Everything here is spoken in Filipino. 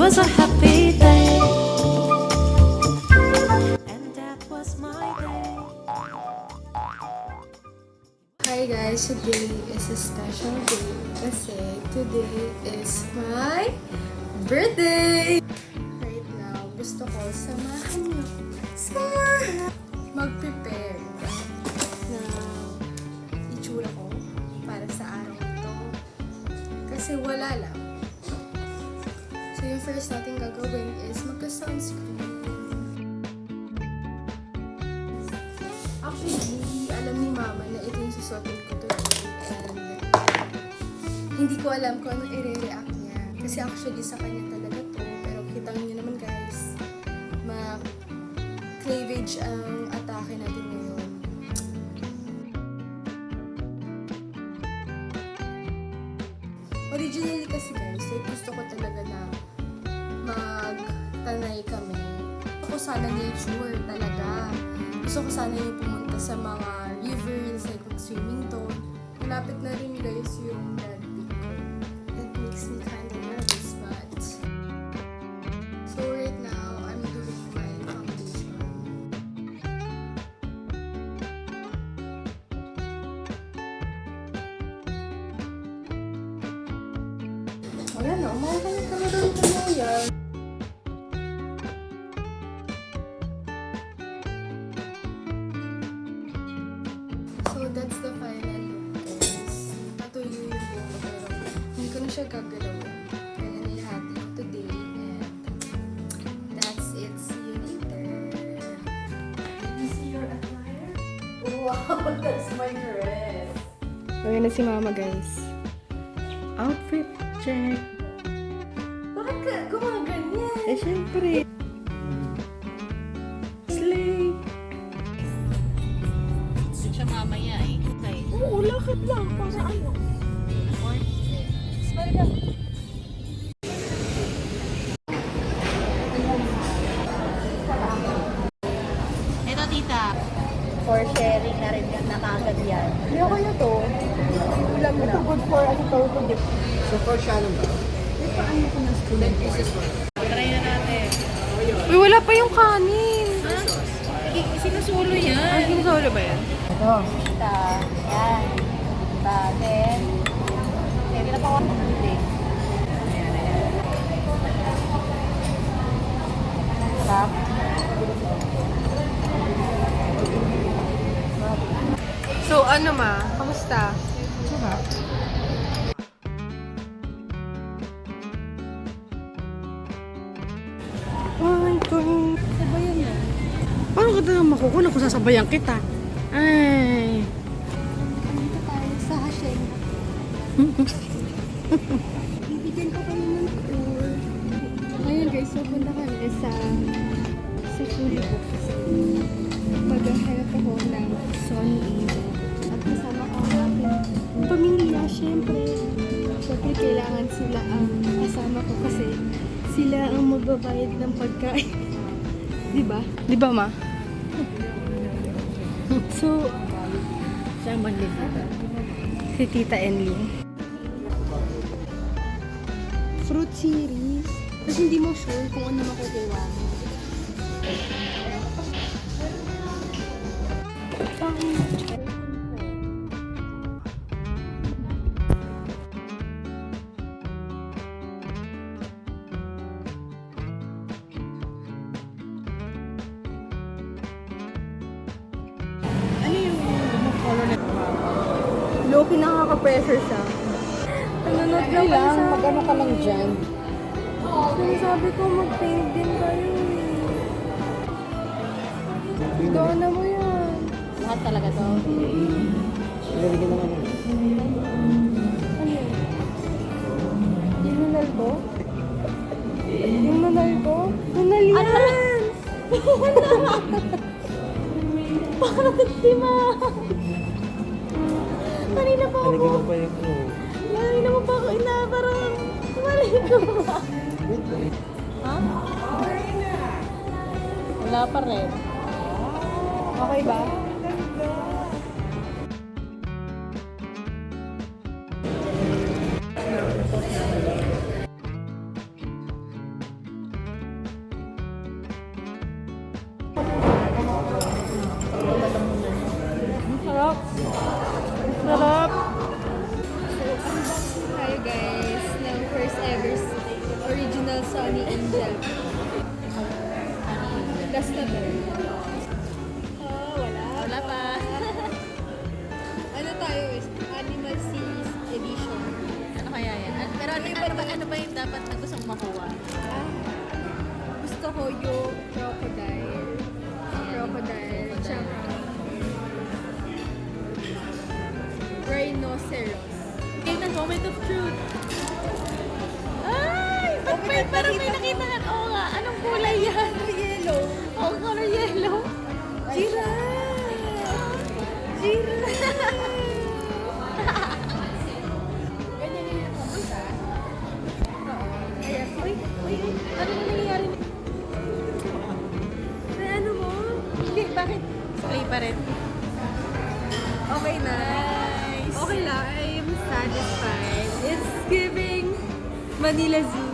was a happy day, and that was my day. Hi guys, today is a special day kasi today is my birthday! Right now, gusto ko samahan niyo sa mag-prepare na itsura ko para sa araw ito. Kasi wala lang. So yung first natin gagawin is magka-sunscreen. Actually, alam ni Mama na ito yung susuotin ko today and hindi ko alam kung anong i-react niya. Kasi actually sa kanya talaga to. Pero kita niyo naman guys, cleavage ang atake natin ngayon. Originally kasi guys, gusto ko talaga na magtanay kami. Gusto ko sana nature talaga. Gusto ko sana yung pumunta sa mga rivers, like mag-swimming doon. Malapit na rin guys yung Red Peak. That makes me kind of nervous, but so right now, I'm doing my foundation. Wala na, umakakaya ka na rin mo yan. So that's the final look guys. Natuloy yung buhok ko pero hindi ko na siya gagalawin. Kaya nilahati ko today and that's it. See you later. Did you see your attire? Wow, that's my dress. Gawin na si Mama guys. Outfit check. Bakit ka gumaganyan? Eh, syempre. Slay. Siya mamaya eh. Okay. Oo, lakad lang. Para ano? Smell ka. Ito tita. For sharing na rin na kagad yan. Hindi ako na to. Ulam na. Ito good for ano to dip. So for shallow ba? May paano ko na spoon? 10 pieces one. Try na natin. Uy, wala pa yung kanin. Sinusulo yan. Ay, sinusulo ba yan? Ito. Tita. Yan. Tita. Then. Hindi na pa ako hindi. Ayan, ayan. Tap. So, ano ma? Kamusta? Sarap. Ay, ito. Sabayan mo. Paano ka na makukunan kung sasabayan kita? Ay. Dito tayo sa hacienda. Bibigyan ko kami ng tour. Ngayon guys, pupunta kami sa Fully Books. Maghahanap ako ng sonny. At kasama ko ang aking pamilya, syempre. Syempre, kailangan sila ang kasama ko kasi sila ang magbabayad ng pagkain. Diba? Diba, ma? So, Saan ba nila? si Tita Enling. Fruit series. Kasi hindi mo sure kung ano makukuha mo. Ano yung color na? Loki nakaka-pressure siya. Nanonood lang Kailang, sa... mag-ano ka lang dyan. Sabi ko mag-paint din kayo eh. Doon na mo yan. Lahat talaga to. Ilalagyan naman yun. Ano yun? Yung nunalbo? Yung nunalbo? Nunal yan! Bakit di ma? Kanina pa ako. Ilalagyan mo pa yung ano. Kanina mo pa ako inabarang. Mali ko ba? Ha? Wala pa rin. Okay ba? ano ba yung dapat na gustong makuha? Gusto ko yung crocodile. Crocodile. Tsaka rhinoceros. Okay, na moment of truth. Ay! Parang may nakita nga. Oo nga. Anong kulay yan? Yellow. Oo, color yellow. Ganyan yung kamusta. Kaya, uy, ano na nangyayari? Ano mo? Hindi, bakit? Okay pa rin. Okay na. Nice. Okay lang. I am satisfied. It's giving Manila Zoo.